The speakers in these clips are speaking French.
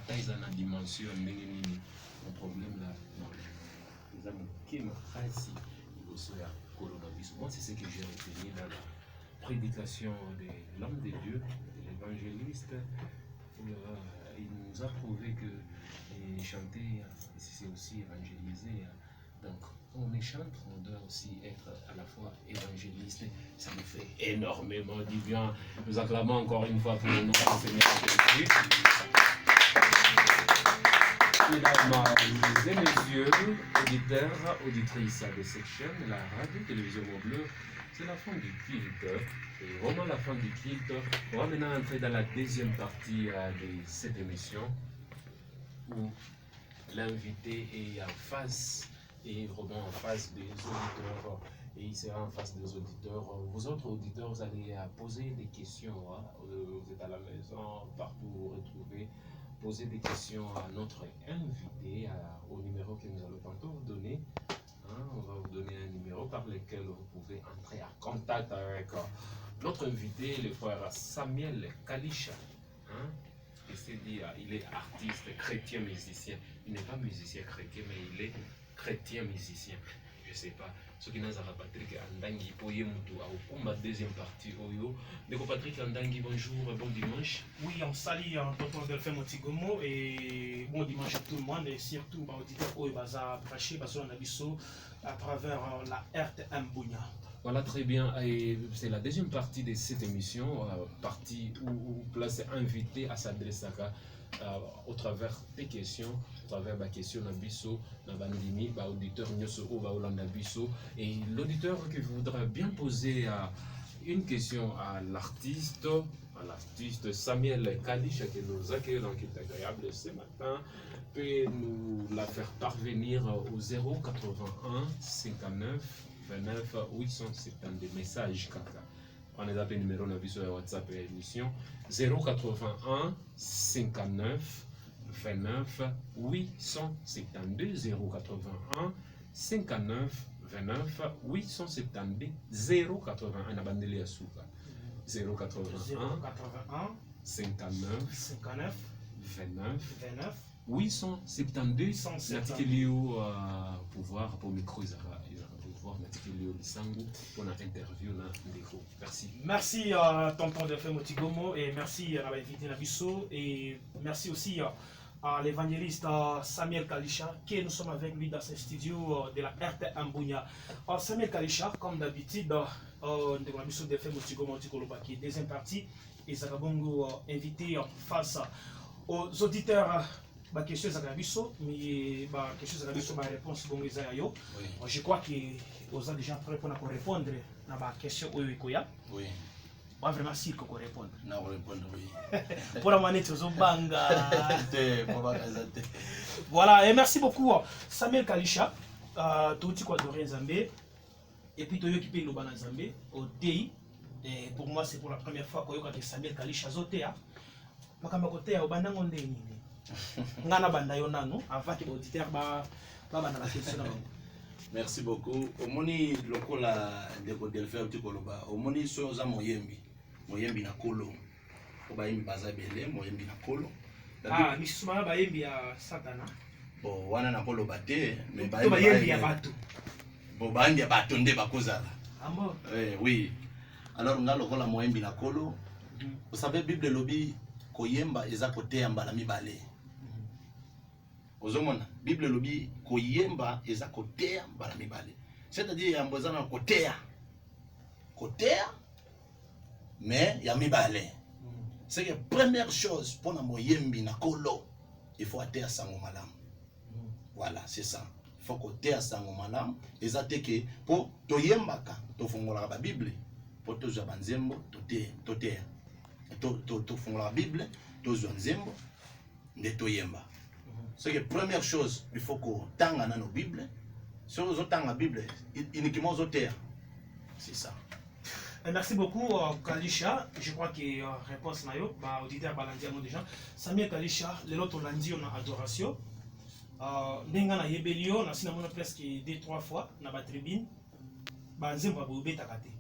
taille dans la dimension, mon problème là, les amis, qui me ici, coronavirus. Moi, c'est ce que j'ai retenu dans la prédication de l'homme de Dieu, de l'évangéliste. Il nous a prouvé que chanter, c'est aussi évangéliser. Donc, on est chantre, on doit aussi être à la fois évangéliste. Ça nous fait énormément du bien. Nous acclamons encore une fois pour le nom du Seigneur Jésus. Mesdames et messieurs, auditeurs, auditrices de cette chaîne, la radio télévision Bleu, c'est la fin du culte. Et vraiment la fin du culte. On va maintenant entrer dans la deuxième partie de cette émission où l'invité est en face et vraiment en face des auditeurs. Et il sera en face des auditeurs. Vous autres auditeurs, vous allez poser des questions. Vous êtes à la maison, partout vous retrouvez. Poser des questions à notre invité, au numéro que nous allons tantôt vous donner. On va vous donner un numéro par lequel vous pouvez entrer en contact avec notre invité, le frère Samuel Kalisha. C'est-à-dire, il est artiste, chrétien, musicien. Il n'est pas musicien chrétien, mais il est chrétien musicien. Je ne sais pas. Ce qui nous a Patrick Andangi, Poye Moutou, à deuxième partie, Oyo. Neko Patrick Andangi, bonjour, bon dimanche. Oui, on salue Tonton Delphin Motigomo et bon dimanche à tout le monde et surtout aux auditeurs Oyo Baza Braché, Bazo Nabiso à travers la RTM Bounia. Voilà, très bien. C'est la deuxième partie de cette émission, partie où place invité à s'adresser au travers des questions, au travers des questions Nabiso, Nabandimi, auditeur Nyoso Nabiso. Et l'auditeur qui voudra bien poser une question à l'artiste Samuel Kalisha qui nous accueille dans Culte Agréable ce matin, peut nous la faire parvenir au 081 59 29 870 messages kaka. On a appelé numéro de WhatsApp et émission 081 59 29 872 081 59 29 872 081 na bandeli ya suka 081 59 29 872 natikeli pouvoir pour micro Merci. Merci Tonton Delphin Motigomo et merci à l'invité Nabiso et merci aussi à l'évangéliste Samuel Kalisha qui nous sommes avec lui dans ce studio de la RTM Bounia. Samuel Kalisha, comme d'habitude, Nabiso Delphin Motigomo qui est deuxième partie et Zagabongo invité face aux auditeurs. Bah question Zagabiso, mais bah question Zagabiso, ma réponse bon Isaïo. Je crois que vous avez déjà prêt pour répondre à ma question Oyoikoya. Oui. Pas vraiment sûr qu'on répondre. Non, répondre oui. Pour la manette aux banga. Voilà, et merci beaucoup Samuel Kalisha, tout ce quoi de Zambé, et puis Toyo qui paye le ban Zambé au DI. Et pour moi, c'est pour la première fois que Samuel Kalisha Zotea. Makamba Kotea au Bandangonde. Merci beaucoup. Omoni lokola ndeko Delphin Otikoloba. Omoni soza moyembi. Moyembi na kolo. Oba yembi baza bele moyembi na kolo. Misuma ba yembi ya Satana. Bo wana na kolo bate, mais ba yembi ya bato. Bo ba yembi ya bato nde bakozala. Ambo. Oui. Alors nga lokola moyembi na kolo. Vous savez Bible lobi koyemba eza koteya mbala mibale. Ozomona Bible lobi koyemba eza koteya mbala mibale. C'est-à-dire yambo eza na koteya mais ya mibale. C'est que première chose pour na moyembi na kolo, il faut ateya sango malamu. Voilà, c'est ça. Il faut koteya sango malamu eza teke po toyembaka to fongola ba Bible po to za banzembo toteya. To fongola la Bible to za nzembo nde toyemba. C'est que première chose, il faut qu'on tangue dans nos Bibles. Si on tangue la Bible, uniquement aux terres. C'est ça. Merci beaucoup Kalisha. Je crois que réponse nayo, bah auditeur balandia non déjà. Samuel Kalisha, le lot lundi on a adoration. Ndenga na yebelio na sina mona presque 2-3 fois na ba tribune. Ba nzembo ba beta kate.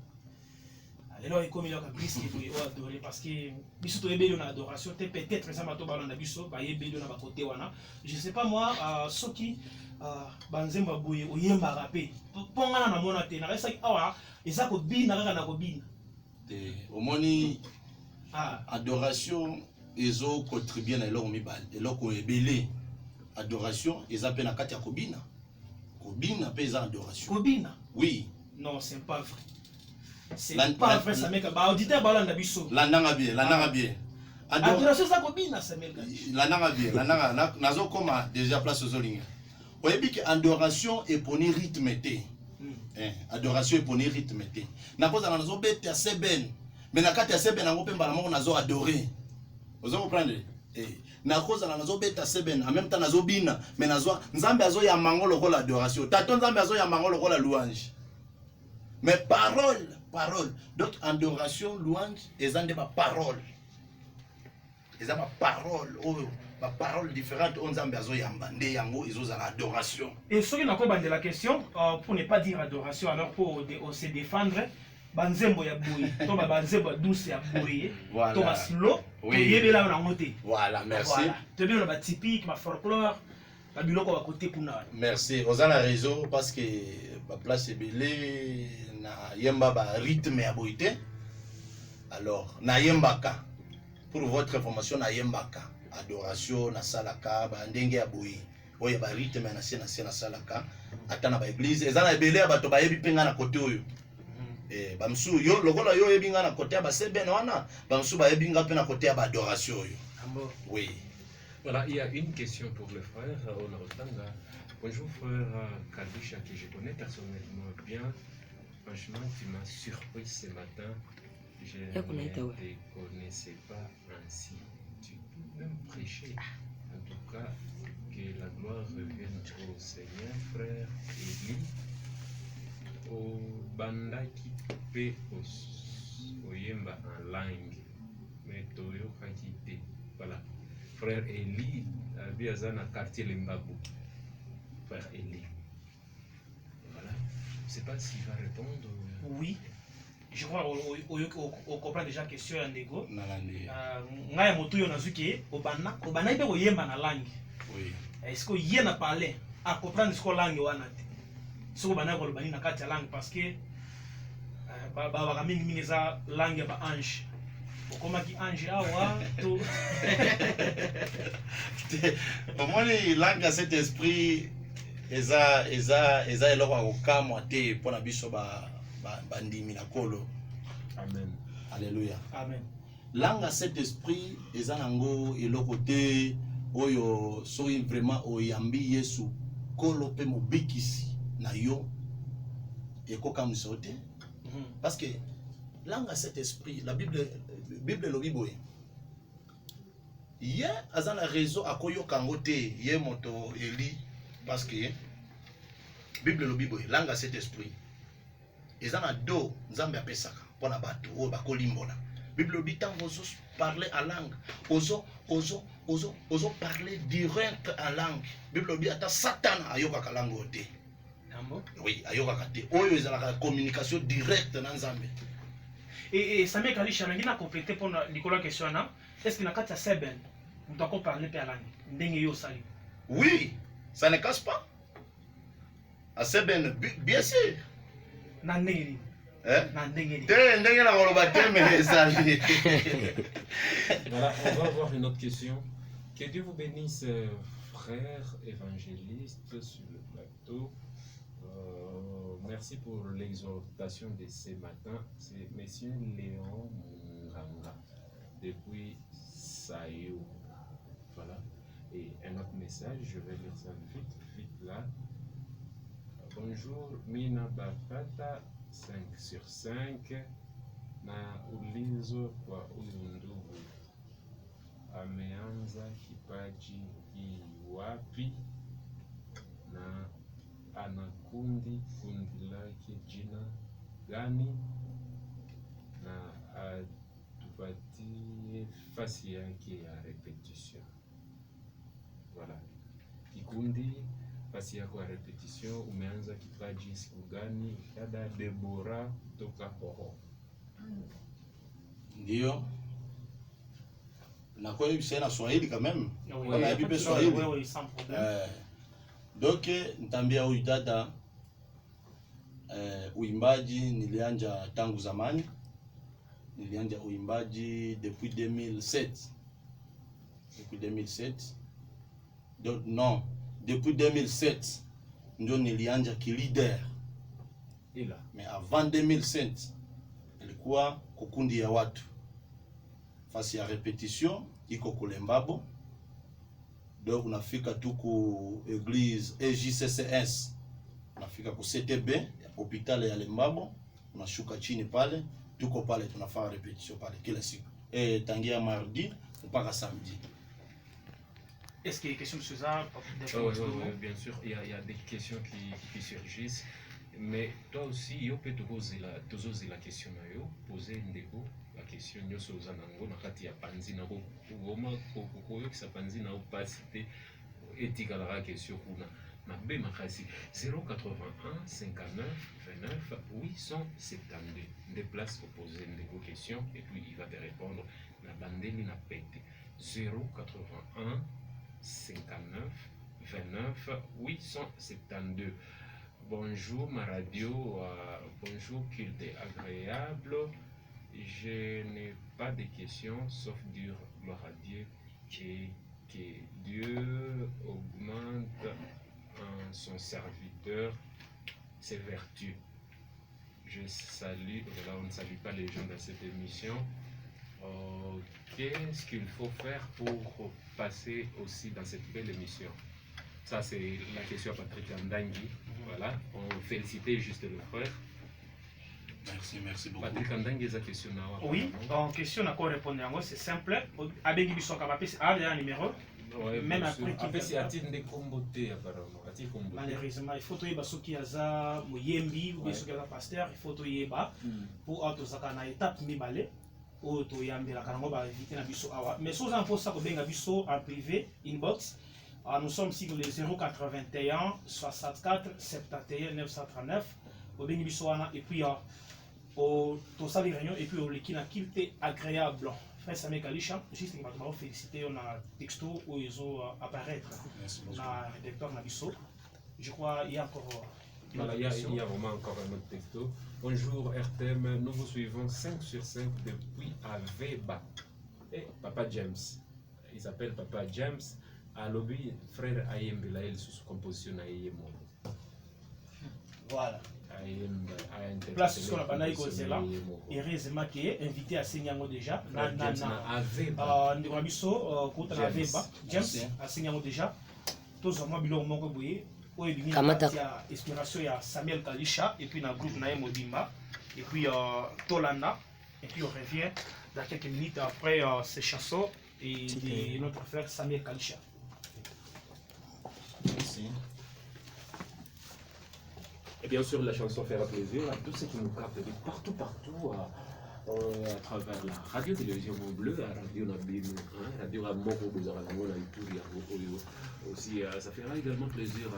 lelo ekomi loka plus que boye o adorer parce que biso to yebeli na adoration te peut-être ça mato balanda biso ba yebeli na ba côté wana je sais pas moi soki banzemba boye oyembaka pe pongana na mona te na resa awa eza ko bina kaka na ko bina te omoni adoration ezo contribuer na eloko mibale eloko ebele adoration eza pe na kati ya kobina pe eza adoration kobina oui non c'est pas vrai. C'est pas vrai, ça mec. Bah, auditeur, bah, on a biso. Landanga bien. Adoration, ça combine, ça mec. Landanga bien. Nazo koma déjà place aux olinga. Oyebi que adoration est pour ni rythme té. Adoration est pour ni rythme té. Na koza nazo bete seben. Mais na kati ya seben ngo pemba na moko nazo adorer. Vous comprenez? Na koza nazo bete seben en même temps nazo bina, mais nazo nzambe azo ya mangolo ko l'adoration. Tato nzambe azo ya mangolo ko la louange. Mais parole. Donc, adoration, louange, ils ont des paroles. Ils ont des paroles. Des paroles différentes. On a besoin yango, ils ont l'adoration. Et ce qui n'a pas de la question, pour ne pas dire adoration, alors pour se défendre, banzembo ya boye, toba banzembo douce ya boye, toba slow, yebe la na ngote. Voilà, merci. Tu bien ba typique, ma folklore, ba biloko ba côté kuna. Merci. Vous avez raison parce que la place est belée. Na yemba ba rythme ya boité. Alors na yembaka pour votre information na yembaka adoration na salaka ba ndenge ya boyi oyo ba rythme na salaka ata na ba église ezana ebele ya bato ba yebi penga na côté oyo ba msu yo lokola yo yebi nga na côté ya ba sebene wana ba msu ba yebi nga pe na côté ya ba adoration oyo. Oui. Voilà, il y a une question pour le frère Onarotanga. Bonjour frère Kalisha que je connais personnellement bien. Franchement, tu m'as surpris ce matin. Je ne te connaissais pas ainsi. Tu peux même prêcher. En tout cas, que la gloire revienne au Seigneur, frère Élie. Au bandaki pe au yemba en langue. Mais toyo kakite. Voilà. Frère Élie, Biazana quartier Limbabu. Frère Élie. Je ne sais pas s'il va répondre. Oui. Je crois qu'on comprend déjà la question en ego. Ngaya moto yo nazuki obana ibe koyemba na langue. Oui. Est-ce que y a parlé à comprendre ce que langue wana te. Ce que bana ko bani na kati langue parce que ba mingi za langue ba ange. Okoma ki ange awa to. Au moins langue à cet esprit eza eloko akokamwa te mpona biso bandimi na kolo. Amen. Alléluia. Amen. Langue à cet esprit eza nango eloko te oyo soki vraiment oyambi Yesu kolo pe mobikisi na yo ekokamwisa te. Parce que langue à cet esprit, la Bible elobi boye ye aza na réseau akoyoka ngo te ye moto Eli. Parce que Bible lobi boy langue à cet esprit ezana do nzambe apesaka pona bato o bakolimbola. Bible lobi tango ozo parler en langue ozo parler direct en langue. Bible lobi ata Satan ayoka langue ote. Oui, ayoka te. Oyo ezala communication directe na nzambe. Et ça m'a Kalisha na compléter pour Nicolas question na est-ce que na kati ya seben on doit parler pe langue ndenge yo sali. Oui. Ça ne casse pas. À Seben, bien sûr. Voilà, on va avoir une autre question. Que Dieu vous bénisse, frères évangélistes sur le plateau. Merci pour l'exhortation de ce matin. C'est Monsieur Léon Munganga depuis Sayo. Voilà. Et un autre message, je vais lire ça vite là. Bonjour, Mina Bafata, 5 sur 5. Na ulizo kwa huyu ndugu ameanza kipaji hii wapi na ana kundi lake jina gani na atupatie fasi yake ya repetition. Voilà. Kikundi fasi yako ya repetition, umeanza kipaji siku gani? Dada Deborah kutoka Hoho. Ndio. Na kwa hiyo c'est na Swahili quand même. Oui, On a oui, bibi Swahili. oui, sans problème. Donc nitambia huyu dada uimbaji nilianja tangu zamani. Nilianja uimbaji depuis 2007. Depuis 2007. Donc non, depuis 2007 ndio nilianja ki-leader. Ila. Mais avant 2007 ilikuwa kukundi ya watu. Fasi ya repetition iko kulembabo. Donc unafika tu ku église EJCCS. Unafika ku CTB, hopital ya Lembabo, unashuka chini pale, tuko pale tunafanya repetition pale kila siku. Tangia mardi mpaka samedi. Est-ce qu'il y a des questions sur ça? Oui, bien sûr, il y a des questions qui surgissent. Mais toi aussi, il peut te poser la question, poser la question, nous sommes en train de panzi na ko ko ça panzi na pas cité éthique la question na B makasi 081 59 29 872 des places pour poser des questions et puis il va te répondre na bandeli na pete 081 59 29 872. Bonjour ma radio, bonjour culte agréable. Je n'ai pas de questions sauf dire gloire à Dieu que Dieu augmente en son serviteur ses vertus. Je salue, voilà, on ne salue pas les gens dans cette émission. Qu'est-ce qu'il faut faire pour passer aussi dans cette belle émission? Ça, c'est la question à Patrick Andangui. Voilà, on félicitait juste le frère. Merci beaucoup. Patrick Andangui, est-ce question? Oui, en question, on a répondu à moi, c'est simple. Avec Bisson Kabapé, c'est un numéro. Ouais, même après qu'il c'est a-t-il des combotés apparemment? Malheureusement, il faut que ceux qui ont Mouyembi ou ceux qui ont pasteur, il faut que tu pour autozaka na étape mibale ou to yambela kango ba éviter na biso awa. Mais si vous en posez ça ko benga biso en privé inbox. Nous sommes sur le 081 64 71 939 au bengi biso wana et puis au to sali réunion et puis au likina kilte agréable. Frère Samuel Kalisha, juste que je féliciter, on a texto où ils ont apparaître. On a rédacteur Nabiso. Je crois qu'il y a encore. Voilà, il y a vraiment encore un autre texto. Bonjour RTM, nous vous suivons 5 sur 5 depuis Aveba. Et Papa James, il s'appelle Papa James. À lobby, frère Ayem Belaël sous composition Ayem. Voilà. Place sur la banaï Kozela. Heureusement qu'il est invité à Senyango déjà. Nous avons vu James à Senyango déjà. Tous en mobile au Moko Bouye. Il y a inspiration à Samuel Kalisha et puis dans le groupe Naïm Odimba. Et puis Tolanda. Et puis on revient dans quelques minutes après ces chansons et de notre frère Samuel Kalisha. Merci. Et bien sûr, la chanson fera plaisir à tous ceux qui nous captent de partout, à travers la radio-télévision Bleu, la radio Nabim, la radio Ramoko, aussi, ça fera également plaisir à